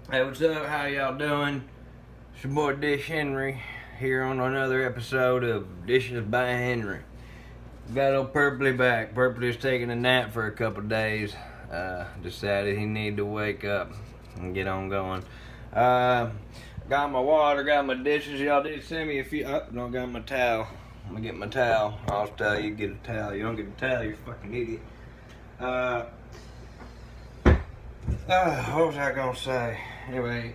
Hey, what's up? How y'all doing? It's your boy Dish Henry here on another episode of Dishes by Henry. Got old Purply back. Purply was taking a nap for a couple days. Decided he needed to wake up and get on going. Got my water, got my dishes. Y'all did send me a few. Don't got my towel. I'm gonna get my towel. I'll tell you, get a towel. You don't get a towel, you're a fucking idiot. What was I gonna say? Anyway,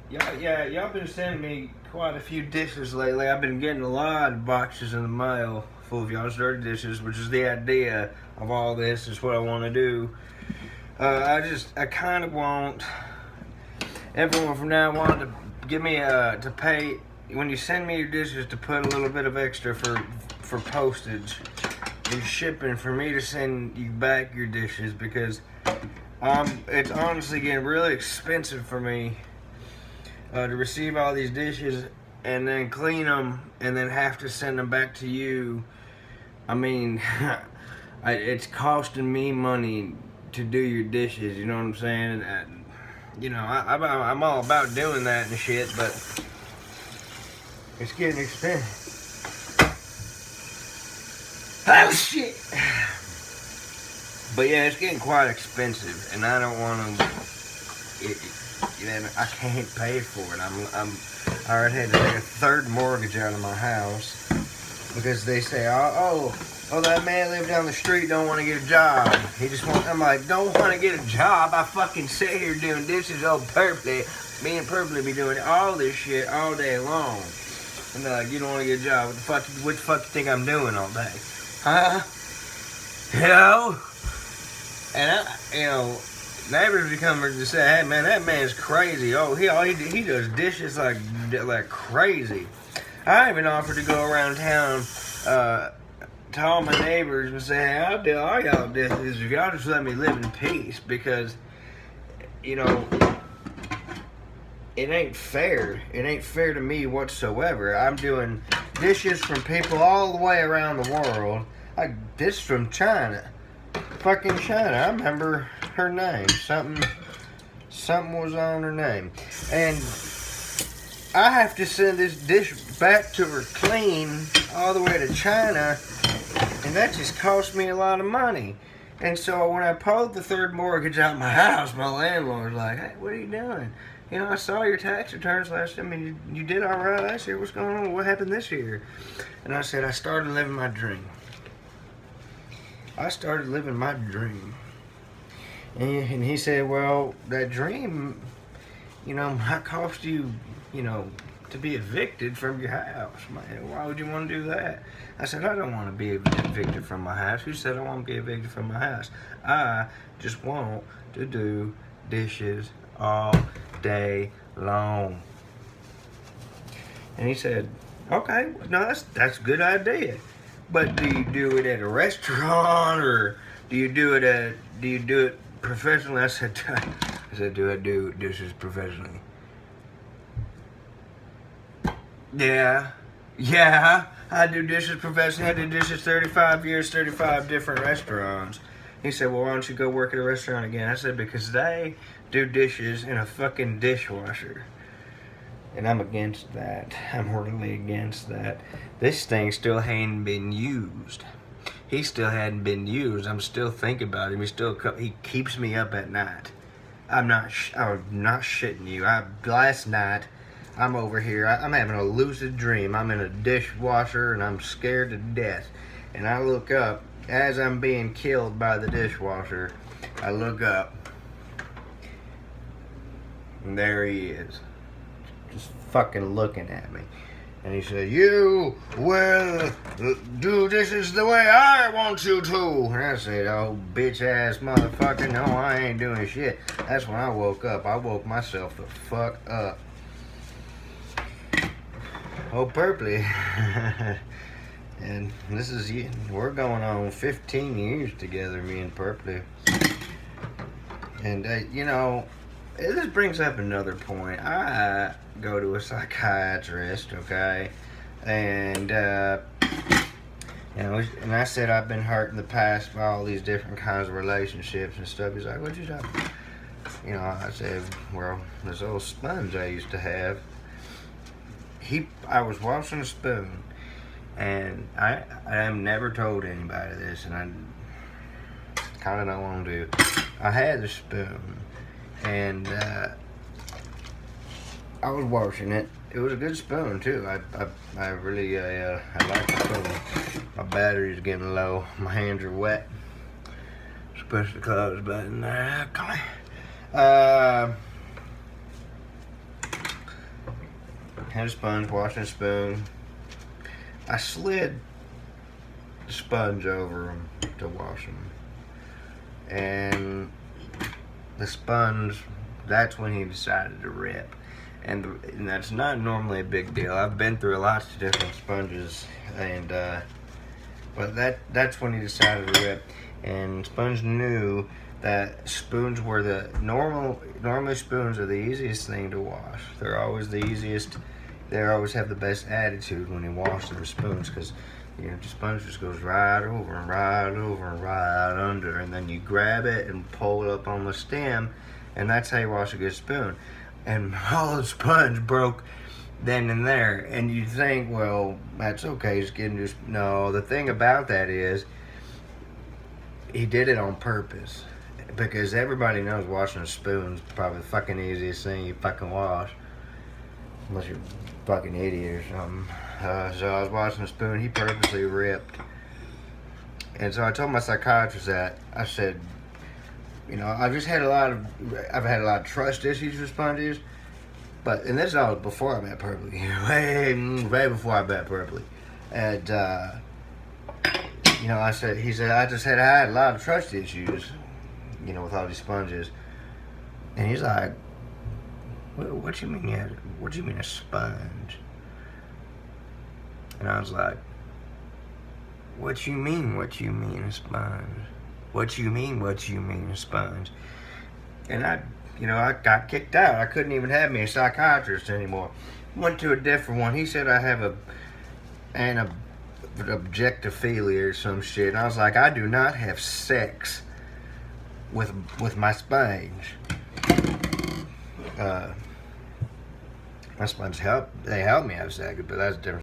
y'all been sending me quite a few dishes lately. I've been getting a lot of boxes in the mail full of y'all's dirty dishes, which is the idea of all this. Is what I want to do. I kind of want everyone from now on to give me to pay when you send me your dishes to put a little bit of extra for postage and shipping for me to send you back your dishes because. It's honestly getting really expensive for me to receive all these dishes and then clean them and then have to send them back to you. I mean, it's costing me money to do your dishes, you know what I'm saying? I'm all about doing that and shit, but it's getting expensive. Oh, shit! But yeah, it's getting quite expensive, and I don't want to. I can't pay for it. I already had to take a third mortgage out of my house because they say, oh, that man lived down the street, don't want to get a job. I'm like, don't want to get a job. I fucking sit here doing dishes all Purply. Me and Purply be doing all this shit all day long. And they're like, you don't want to get a job. What the fuck you think I'm doing all day? Huh? You know? And neighbors be coming to say, "Hey man, that man's crazy. Oh, he does dishes like crazy." I even offered to go around town to all my neighbors and say, "Hey, I'll do all y'all dishes if y'all just let me live in peace," because it ain't fair. It ain't fair to me whatsoever. I'm doing dishes from people all the way around the world. Like this from China. Fucking China. I remember her name. Something was on her name. And I have to send this dish back to her clean all the way to China. And that just cost me a lot of money. And so when I pulled the third mortgage out of my house, my landlord was like, "Hey, what are you doing? I saw your tax returns last time and you did all right last year. What's going on? What happened this year?" And I said, "I started living my dream. I started living my dream." And he said, "Well, that dream, might cost you, to be evicted from your house. Man, why would you want to do that?" I said, "I don't want to be evicted from my house. Who said I want to be evicted from my house? I just want to do dishes all day long." And he said, "Okay, no, that's a good idea. But do you do it at a restaurant or do you do it professionally?" I said, "Do I do dishes professionally?" Yeah, I do dishes professionally. I did dishes 35 years, 35 different restaurants. He said, "Well, why don't you go work at a restaurant again?" I said, "Because they do dishes in a fucking dishwasher. And I'm against that. I'm really against that. This thing still hadn't been used. He still hadn't been used. I'm still thinking about him. He keeps me up at night. I'm not shitting you. Last night, I'm over here. I'm having a lucid dream. I'm in a dishwasher and I'm scared to death. And I look up as I'm being killed by the dishwasher. I look up, and there he is. Just fucking looking at me. And he said, "You will do dishes the way I want you to." And I said, "Oh, bitch ass motherfucker, no, I ain't doing shit." That's when I woke up. I woke myself the fuck up. Oh, Purply. And we're going on 15 years together, me and Purply. And, this brings up another point. I go to a psychiatrist, okay? And, and I said I've been hurt in the past by all these different kinds of relationships and stuff. He's like, "What you talking about?" you know, I said, well, this old sponge I used to have, I was washing a spoon, and I have never told anybody this, and I kind of don't want to. I had the spoon, and I was washing it. It was a good spoon too. I really I like the spoon. My battery's getting low. My hands are wet. Push the close button there. Okay. Had a sponge, washing a spoon. I slid the sponge over them to wash them, and the sponge. That's when he decided to rip. And that's not normally a big deal. I've been through lots of different sponges, and but that's when he decided to rip. And Sponge knew that spoons were normally spoons are the easiest thing to wash. They're always the easiest. They always have the best attitude when you wash their spoons, because the sponge just goes right over and right over and right under, and then you grab it and pull it up on the stem, and that's how you wash a good spoon. And all the sponge broke then and there. And you think, well, that's okay, just getting just no. The thing about that is, he did it on purpose, because everybody knows washing a spoon's probably the fucking easiest thing you fucking wash, unless you're a fucking idiot or something. So I was washing a spoon. He purposely ripped, and so I told my psychiatrist that. I said, I've had a lot of trust issues with sponges, and this is all before I met Purpley, way before I met Purpley, and he said I had a lot of trust issues, with all these sponges, and he's like, what you mean? What do you mean a sponge? And I was like, what you mean a sponge? What you mean a sponge? And I got kicked out. I couldn't even have me a psychiatrist anymore. Went to a different one. He said I have an objectophilia or some shit. And I was like, I do not have sex with my sponge. My sponge help me have sex, but that's a different